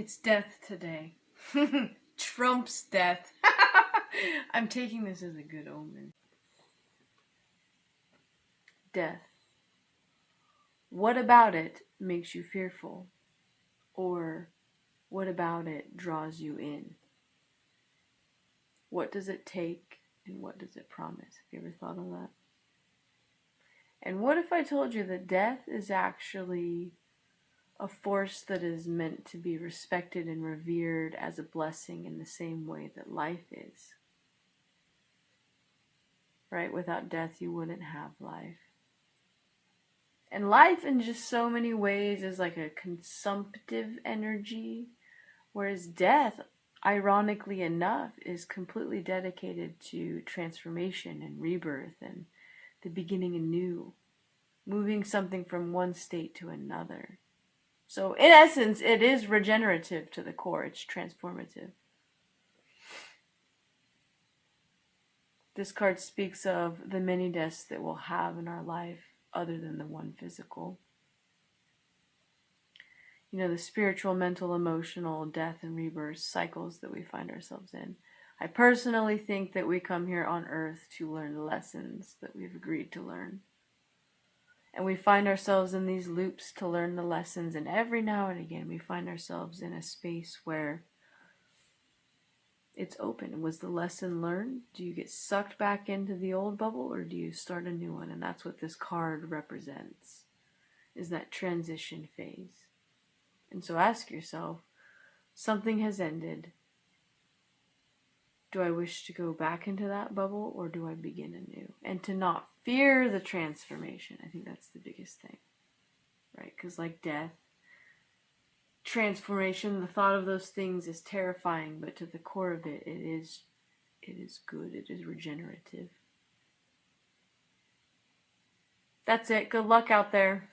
It's death today. Trump's death. I'm taking this as a good omen. Death. What about it makes you fearful? Or what about it draws you in? What does it take and what does it promise? Have you ever thought of that? And what if I told you that death is actually a force that is meant to be respected and revered as a blessing in the same way that life is? Right? Without death, you wouldn't have life. And life, in just so many ways, is like a consumptive energy, whereas death, ironically enough, is completely dedicated to transformation and rebirth and the beginning anew, moving something from one state to another. So, in essence, it is regenerative to the core, it's transformative. This card speaks of the many deaths that we'll have in our life other than the one physical. You know, the spiritual, mental, emotional, death and rebirth cycles that we find ourselves in. I personally think that we come here on earth to learn the lessons that we've agreed to learn. And we find ourselves in these loops to learn the lessons, and every now and again we find ourselves in a space where it's open. Was the lesson learned? Do you get sucked back into the old bubble, or do you start a new one? And that's what this card represents, is that transition phase. And so ask yourself, something has ended. Do I wish to go back into that bubble, or do I begin anew? And to not fear the transformation. I think that's the biggest thing, right? Because like death, transformation, the thought of those things is terrifying, but to the core of it, it is good. It is regenerative. That's it. Good luck out there.